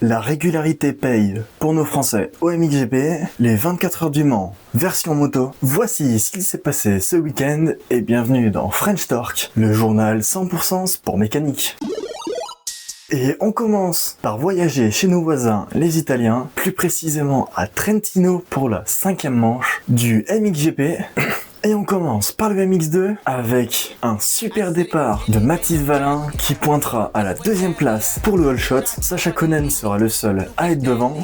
La régularité paye pour nos Français au MXGP, les 24 heures du Mans, version moto. Voici ce qu'il s'est passé ce week-end et bienvenue dans French Torque, le journal 100% sport mécanique. Et on commence par voyager chez nos voisins, les Italiens, plus précisément à Trentino pour la 5e manche du MXGP. Et on commence par le MX2 avec un super départ de Mathis Wallin qui pointera à la 2e place pour le all shot. Sacha Konen sera le seul à être devant.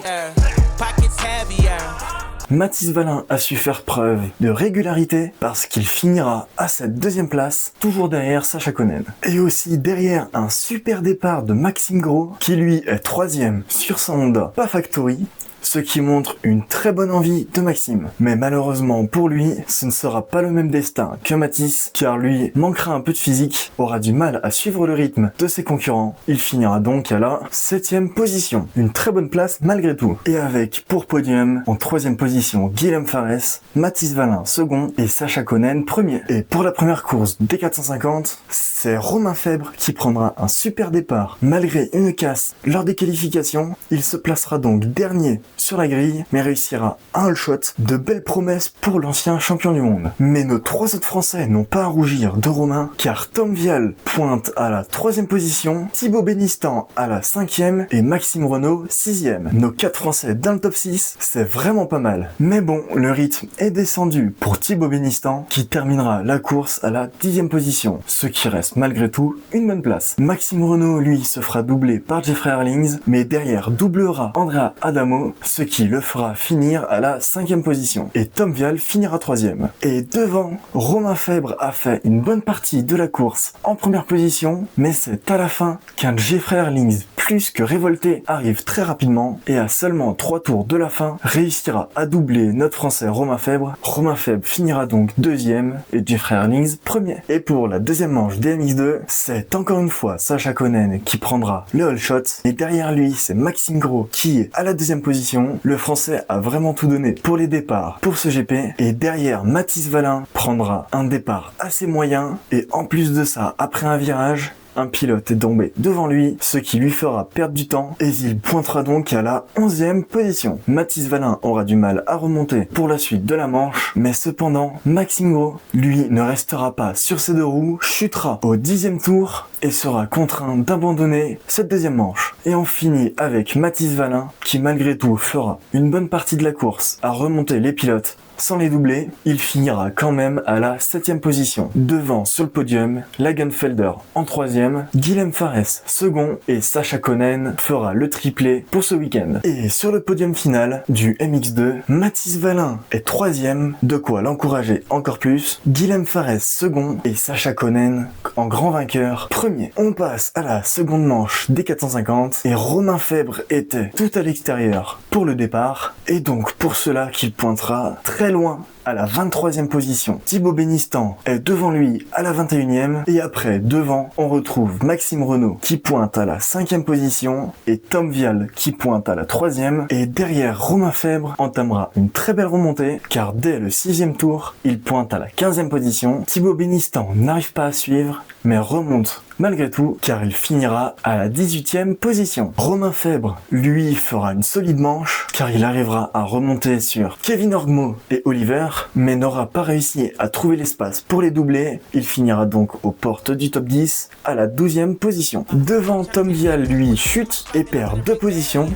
Mathis Wallin a su faire preuve de régularité parce qu'il finira à cette 2e place, toujours derrière Sacha Konen. Et aussi derrière un super départ de Maxime Gros qui lui est 3e sur son Honda Pas Factory. Ce qui montre une très bonne envie de Maxime. Mais malheureusement pour lui, ce ne sera pas le même destin que Mathis, car lui manquera un peu de physique, aura du mal à suivre le rythme de ses concurrents. Il finira donc à la 7e position. Une très bonne place malgré tout. Et avec pour podium, en 3e position, Guillaume Farès, Mathis Wallin second et Sacha Konen premier. Et pour la première course des 450, c'est Romain Febvre qui prendra un super départ. Malgré une casse lors des qualifications, il se placera donc dernier sur la grille, mais réussira un all shot. De belles promesses pour l'ancien champion du monde. Mais nos 3 autres Français n'ont pas à rougir de Romain, car Tom Vial pointe à la 3e position, Thibaut Bénistan à la 5e et Maxime Renaud 6e. Nos 4 Français dans le top 6, c'est vraiment pas mal. Mais bon, le rythme est descendu pour Thibaut Bénistan, qui terminera la course à la 10e position, ce qui reste malgré tout une bonne place. Maxime Renaud, lui, se fera doubler par Jeffrey Herlings, mais derrière doublera Andrea Adamo, ce qui le fera finir à la 5e position. Et Tom Vial finira 3e. Et devant, Romain Febvre a fait une bonne partie de la course en première position, mais c'est à la fin qu'un Jeffrey Herlings plus que révolté arrive très rapidement et à seulement 3 tours de la fin réussira à doubler notre Français Romain Febvre. Romain Febvre finira donc 2e et Jeffrey Herlings 1er. Et pour la 2e manche des MX2, c'est encore une fois Sacha Konen qui prendra le all shot et derrière lui c'est Maxime Gros qui est à la 2e position. Le Français a vraiment tout donné pour les départs pour ce GP et derrière Mathis Wallin prendra un départ assez moyen et en plus de ça, après un virage, un pilote est tombé devant lui, ce qui lui fera perdre du temps et il pointera donc à la 11e position. Mathis Wallin aura du mal à remonter pour la suite de la manche, mais cependant, Maxime Gros, lui, ne restera pas sur ses 2 roues, chutera au 10e tour et sera contraint d'abandonner cette 2e manche. Et on finit avec Mathis Wallin qui malgré tout fera une bonne partie de la course à remonter les pilotes. Sans les doubler, il finira quand même à la 7e position. Devant sur le podium, Lagenfelder en 3e, Guillaume Farès second et Sacha Konen fera le triplé pour ce week-end. Et sur le podium final du MX2, Mathis Wallin est 3e, de quoi l'encourager encore plus. Guillaume Farès second et Sacha Konen en grand vainqueur 1er. On passe à la seconde manche des 450 et Romain Febvre était tout à l'extérieur pour le départ et donc pour cela qu'il pointera très loin à la 23e position. Thibaut Bénistan est devant lui à la 21e et après devant on retrouve Maxime Renaud qui pointe à la 5e position et Tom Vial qui pointe à la 3e et derrière Romain Febvre entamera une très belle remontée car dès le 6e tour il pointe à la 15e position. Thibaut Bénistan n'arrive pas à suivre mais remonte malgré tout car il finira à la 18e position. Romain Febvre lui fera une solide manche car il arrivera à remonter sur Kevin Orgmo et Oliver mais n'aura pas réussi à trouver l'espace pour les doubler. Il finira donc aux portes du top 10 à la 12e position. Devant, Tom Vial lui chute et perd 2 positions.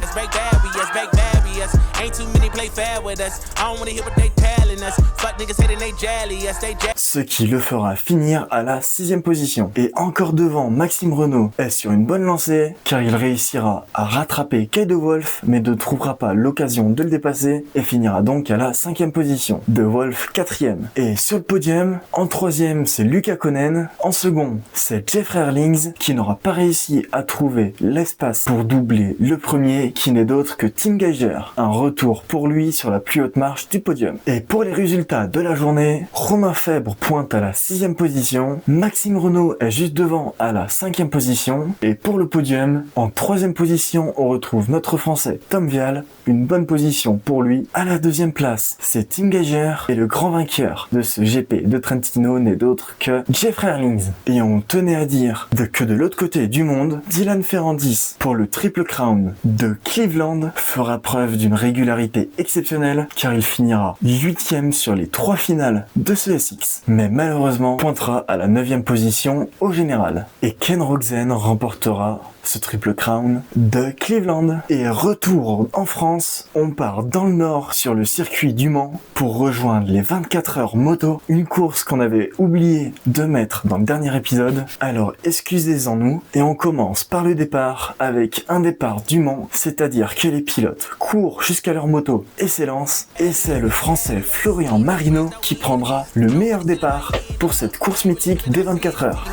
Ce qui le fera finir à la 6e position. Et encore devant, Maxime Renaud est sur une bonne lancée car il réussira à rattraper Kay De Wolf mais ne trouvera pas l'occasion de le dépasser et finira donc à la 5e position. De Wolf 4e. Et sur le podium, en 3e c'est Lucas Konen, en second c'est Jeffrey Herlings qui n'aura pas réussi à trouver l'espace pour doubler le premier qui n'est d'autre que Tim Geiger. Un retour pour lui sur la plus haute marche du podium. Et pour les résultats de la journée, Romain Febvre pointe à la 6e position, Maxime Renaux est juste devant à la 5e position, et pour le podium, en 3e position, on retrouve notre Français Tom Vial, une bonne position pour lui. À la 2e place, c'est Tim Geiger, et le grand vainqueur de ce GP de Trentino n'est d'autre que Jeffrey Herlings. Et on tenait à dire que de l'autre côté du monde, Dylan Ferrandis, pour le Triple Crown de Cleveland, fera preuve d'une régularité exceptionnelle car il finira 8e sur les 3 finales de ce SX. Mais malheureusement, pointera à la 9e position au général. Et Ken Rogzen remportera ce Triple Crown de Cleveland. Et retour en France, on part dans le nord sur le circuit du Mans pour rejoindre les 24 heures moto, une course qu'on avait oublié de mettre dans le dernier épisode. Alors excusez-en nous, et on commence par le départ avec un départ du Mans, c'est-à-dire que les pilotes courent jusqu'à leur moto et s'élancent, et c'est le français Florian Marino qui prendra le meilleur départ pour cette course mythique des 24 heures.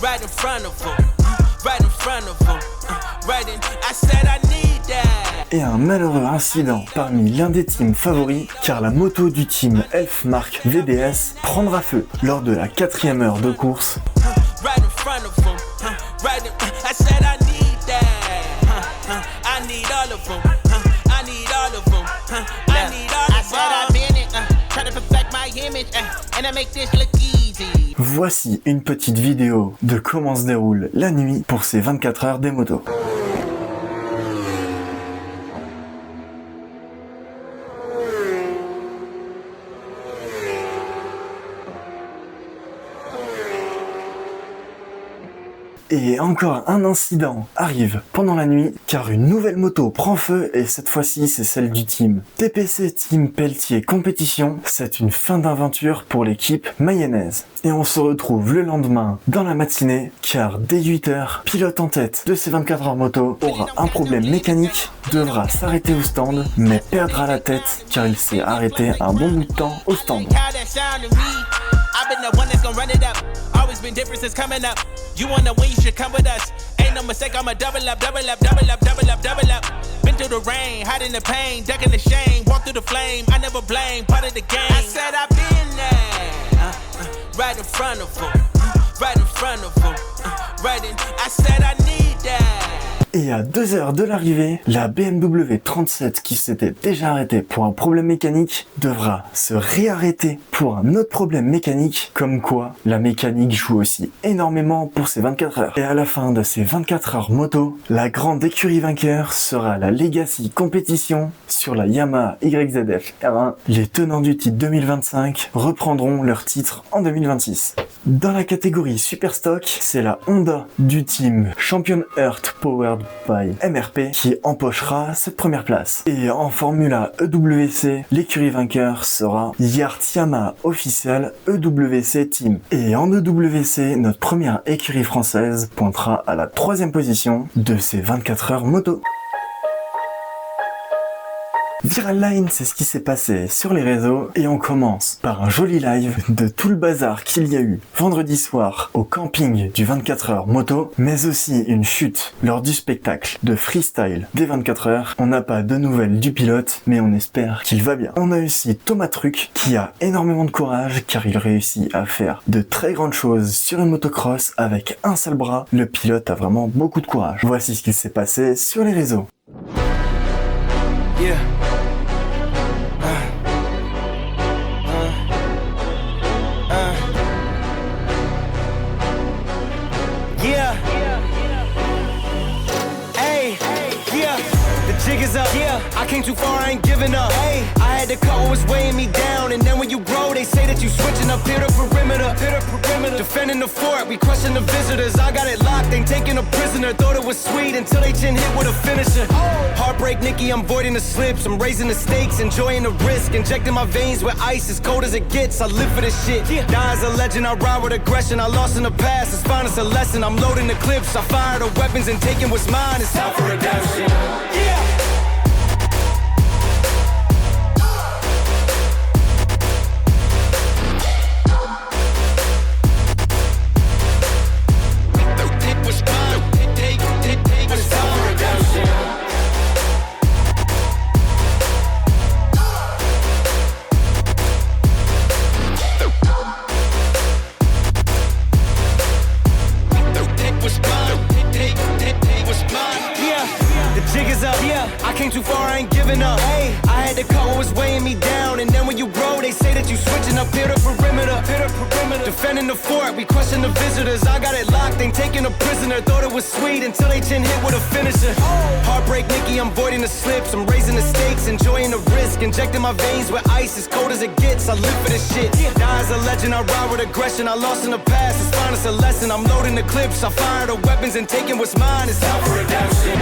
Right in front of him, right in front of him, right in, I said I need that. Et un malheureux incident parmi l'un des teams favoris, car la moto du team Elfmark VDS prendra feu lors de la 4e heure de course. Right in front of him, right in, I said I need that. I need all of them, I need all of them, I need all of them. I said I've been it, try to perfect my image, and I make this look easy. Voici une petite vidéo de comment se déroule la nuit pour ces 24 heures des motos. Et encore un incident arrive pendant la nuit car une nouvelle moto prend feu et cette fois-ci c'est celle du team TPC Team Pelletier Compétition. C'est une fin d'aventure pour l'équipe mayonnaise. Et on se retrouve le lendemain dans la matinée car dès 8h, pilote en tête de ces 24 heures moto aura un problème mécanique, devra s'arrêter au stand mais perdra la tête car il s'est arrêté un bon bout de temps au stand. Been differences coming up. You wanna win, you should come with us. Ain't no mistake, I'm a double up, double up, double up, double up, double up. Been through the rain, hiding the pain, ducking the shame, walk through the flame. I never blame, part of the game. I said I've been there, right in front of them, right in front of them, right in. I said I need that. Et à 2 heures de l'arrivée, la BMW 37 qui s'était déjà arrêtée pour un problème mécanique devra se réarrêter pour un autre problème mécanique, comme quoi la mécanique joue aussi énormément pour ces 24 heures. Et à la fin de ces 24 heures moto, la grande écurie vainqueur sera la Legacy Compétition sur la Yamaha YZF R1. Les tenants du titre 2025 reprendront leur titre en 2026. Dans la catégorie Super Stock, c'est la Honda du team Champion Earth Powered by MRP qui empochera cette première place. Et en Formula EWC, l'écurie vainqueur sera Yacht Yamaha Official EWC Team. Et en EWC, notre première écurie française pointera à la 3e position de ces 24 heures moto. Viral Line, c'est ce qui s'est passé sur les réseaux et on commence par un joli live de tout le bazar qu'il y a eu vendredi soir au camping du 24 heures moto, mais aussi une chute lors du spectacle de freestyle des 24 heures. On n'a pas de nouvelles du pilote, mais on espère qu'il va bien. On a aussi Thomas Truc qui a énormément de courage car il réussit à faire de très grandes choses sur une motocross avec un seul bras. Le pilote a vraiment beaucoup de courage. Voici ce qu'il s'est passé sur les réseaux. Yeah. Yeah. Hey. Yeah. The jig is up. Yeah. I came too far, I ain't giving up. Hey. I had to cut what was weighing me down, and then when you grow, they say that you switching up. Hit the perimeter. Defending the fort, we crushing the visitors. I got it locked, ain't taking a prisoner. Thought it was sweet until they chin hit with a finisher. Heartbreak, Nikki, I'm voiding the slips. I'm raising the stakes, enjoying the risk. Injecting my veins with ice, as cold as it gets. I live for this shit. Die as a legend, I ride with aggression. I lost in the past, it's fine, it's a lesson. I'm loading the clips, I fire the weapons and taking what's mine. It's time for redemption. Yeah. jig is up, yeah. I came too far, I ain't giving up. Hey, I had to cut what was weighing me down. And then when you grow, they say that you switching up here to perimeter. Defending the fort, we question the visitors. I got it locked, ain't taking a prisoner. Thought it was sweet until they chin hit with a finisher. Heartbreak Nicky, I'm voiding the slips. I'm raising the stakes, enjoying the risk. Injecting my veins with ice, as cold as it gets. I live for this shit. Die as a legend, I ride with aggression. I lost in the past, it's fine, it's a lesson. I'm loading the clips, I fire the weapons and taking what's mine. It's time for redemption.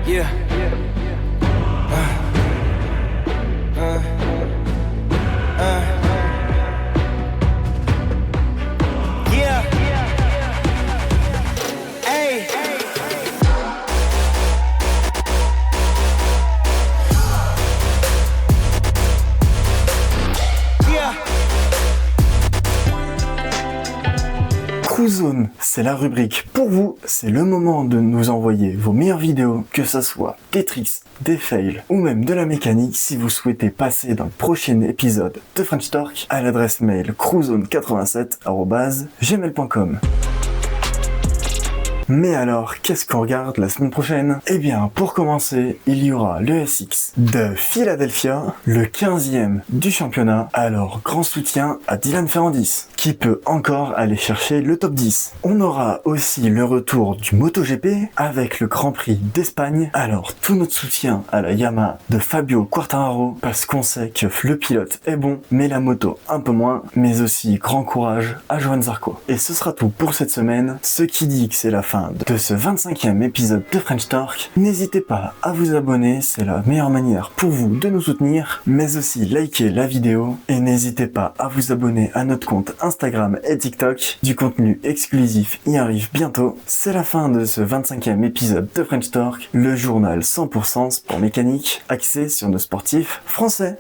Yeah. Yeah. Hey. Yeah. CrewZone, c'est la rubrique pour vous, c'est le moment de nous envoyer vos meilleures vidéos, que ça soit des tricks, des fails ou même de la mécanique si vous souhaitez passer dans le prochain épisode de French Torque à l'adresse mail crewzone87@gmail.com. Mais alors, qu'est-ce qu'on regarde la semaine prochaine? Eh bien, pour commencer, il y aura le SX de Philadelphia, le 15e du championnat, alors grand soutien à Dylan Ferrandis, qui peut encore aller chercher le top 10. On aura aussi le retour du MotoGP avec le Grand Prix d'Espagne, alors tout notre soutien à la Yamaha de Fabio Quartararo, parce qu'on sait que le pilote est bon, mais la moto un peu moins, mais aussi grand courage à Johann Zarco. Et ce sera tout pour cette semaine, ce qui dit que c'est la fin de ce 25e épisode de French Torque. N'hésitez pas à vous abonner, c'est la meilleure manière pour vous de nous soutenir, mais aussi liker la vidéo et n'hésitez pas à vous abonner à notre compte Instagram et TikTok. Du contenu exclusif y arrive bientôt. C'est la fin de ce 25e épisode de French Torque, le journal 100% sport mécanique axé sur nos sportifs français.